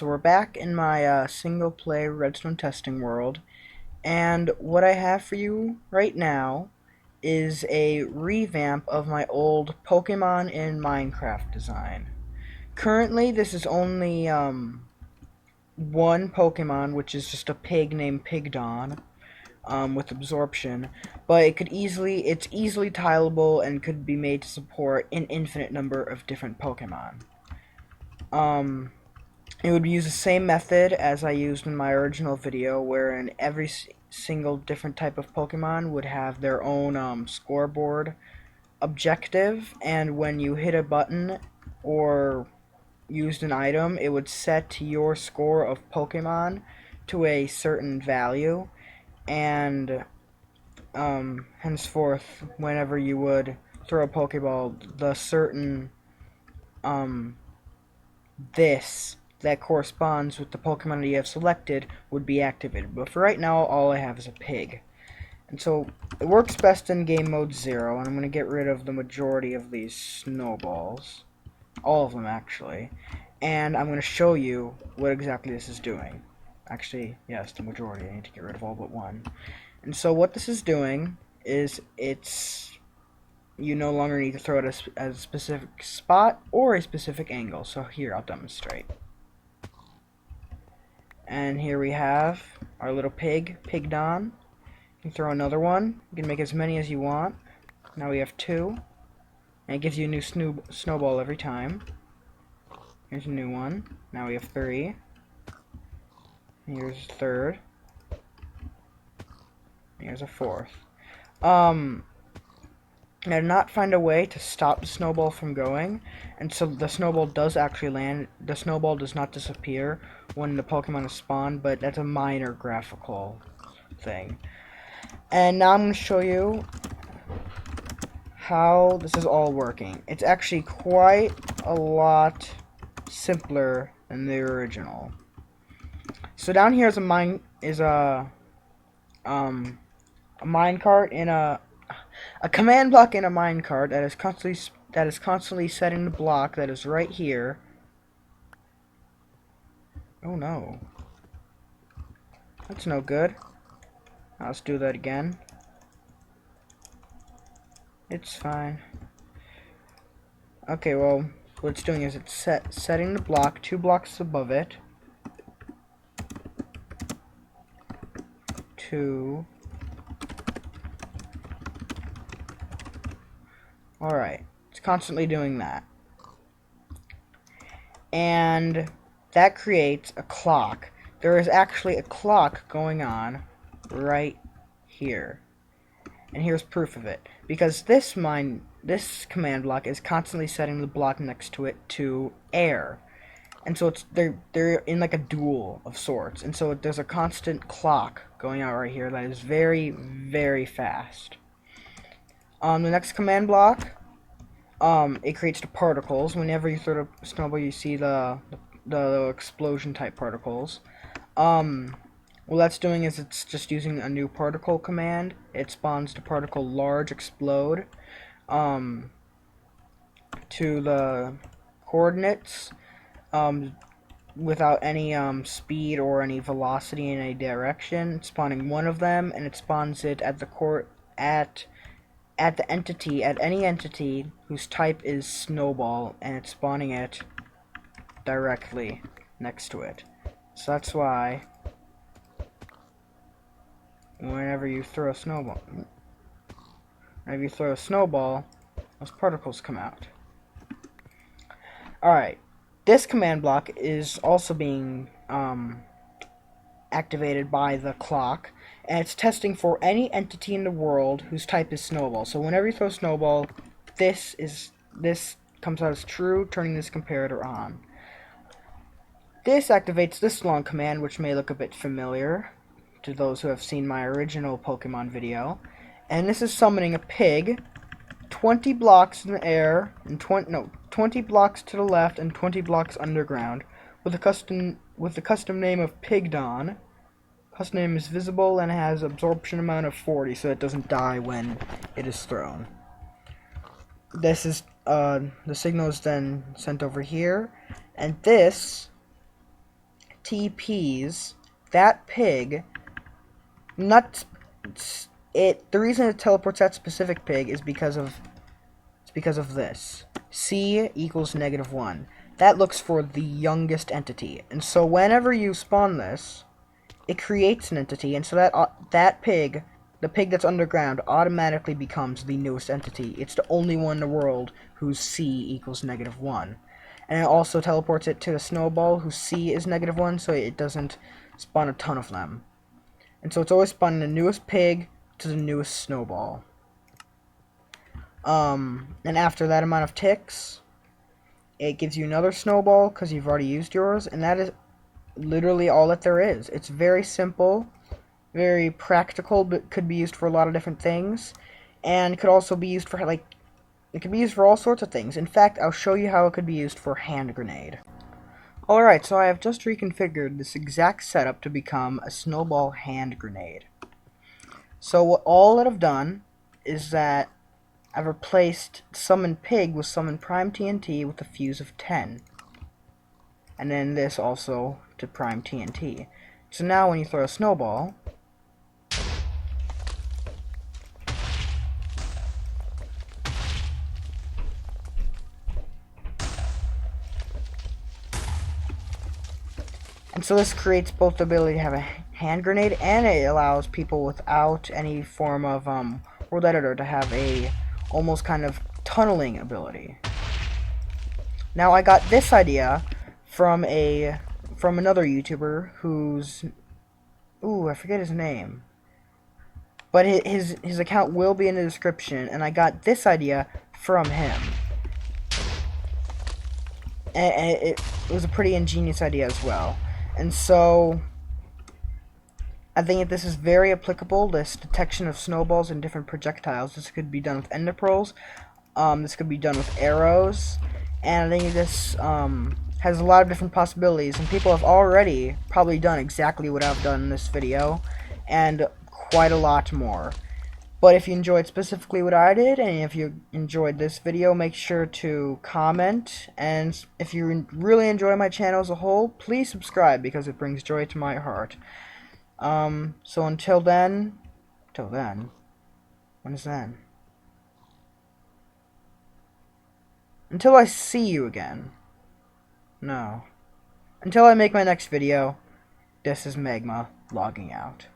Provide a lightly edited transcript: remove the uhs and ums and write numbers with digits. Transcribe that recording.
so we're back in my single player Redstone testing world, and what I have for you right now is a revamp of my old Pokemon in Minecraft design. Currently, this is only one Pokemon, which is just a pig named Pigdon, with absorption, but it's easily tileable and could be made to support an infinite number of different Pokemon. It would use the same method as I used in my original video, wherein every single different type of Pokemon would have their own scoreboard objective, and when you hit a button or used an item, it would set your score of Pokemon to a certain value, and henceforth, whenever you would throw a Pokeball, the certain this that corresponds with the Pokemon that you have selected would be activated. But for right now, all I have is a pig. And so it works best in game mode 0, and I'm going to get rid of the majority of these snowballs. All of them, actually. And I'm going to show you what exactly this is doing. Actually, yes, the majority. I need to get rid of all but one. And so what this is doing is you no longer need to throw it as a specific spot or a specific angle. So here, I'll demonstrate. And here we have our little Pigdon. You can throw another one. You can make as many as you want. Now we have 2. And it gives you a new snowball every time. Here's a new one. Now we have 3. Here's a 3rd. Here's a 4th. I did not find a way to stop the snowball from going, and so the snowball does actually land. The snowball does not disappear when the Pokemon is spawned, but that's a minor graphical thing. And now I'm going to show you how this is all working. It's actually quite a lot simpler than the original. So down here is a minecart in a command block in a minecart that is constantly setting the block that is right here. Oh no. That's no good. Now let's do that again. It's fine. Okay, well, what it's doing is it's setting the block 2 blocks above it. 2. Alright, it's constantly doing that. And that creates a clock. There is actually a clock going on right here. And here's proof of it. Because this command block is constantly setting the block next to it to air. And so they're in like a duel of sorts. And so there's a constant clock going out right here that is very, very fast. The next command block, it creates the particles. Whenever you throw the snowball, you see the explosion type particles. What that's doing is it's just using a new particle command. It spawns the particle large explode to the coordinates without any speed or any velocity in any direction. It's spawning one of them, and it spawns it at the any entity whose type is snowball, and it's spawning it directly next to it. So that's why whenever you throw a snowball, those particles come out. Alright, this command block is also being activated by the clock, and it's testing for any entity in the world whose type is snowball. So whenever you throw snowball, this comes out as true, turning this comparator on. This activates this long command, which may look a bit familiar to those who have seen my original Pokemon video. And this is summoning a pig 20 blocks in the air and 20 blocks to the left and 20 blocks underground with the custom name of Pigdon. Custom name is visible and has absorption amount of 40, so it doesn't die when it is thrown. This is the signal is then sent over here, and this TPs that pig, not it. The reason it teleports that specific pig is because of this. C equals -1. That looks for the youngest entity, and so whenever you spawn this, it creates an entity, and so that pig, the pig that's underground, automatically becomes the newest entity. It's the only one in the world whose C equals -1. And it also teleports it to a snowball whose C is -1, so it doesn't spawn a ton of them. And so it's always spawning the newest pig to the newest snowball. And after that amount of ticks, it gives you another snowball because you've already used yours, and that is literally all that there is. It's very simple, very practical, but could be used for a lot of different things, and could also be used for, like, it could be used for all sorts of things. In fact, I'll show you how it could be used for hand grenade. Alright, so I have just reconfigured this exact setup to become a snowball hand grenade. So all that I've done is that I've replaced Summon Pig with Summon Prime TNT with a fuse of 10. And then this also to Prime TNT. So now when you throw a snowball, and so this creates both the ability to have a hand grenade, and it allows people without any form of world editor to have a almost kind of tunneling ability. Now I got this idea from another YouTuber who's, I forget his name, but his account will be in the description, and I got this idea from him. And it was a pretty ingenious idea as well. And so I think that this is very applicable, this detection of snowballs and different projectiles. This could be done with ender pearls, this could be done with arrows, and I think this has a lot of different possibilities, and people have already probably done exactly what I've done in this video, and quite a lot more. But if you enjoyed specifically what I did, and if you enjoyed this video, make sure to comment, and if you really enjoy my channel as a whole, please subscribe, because it brings joy to my heart. So until then, when is then? Until I see you again. No. Until I make my next video, this is Magma logging out.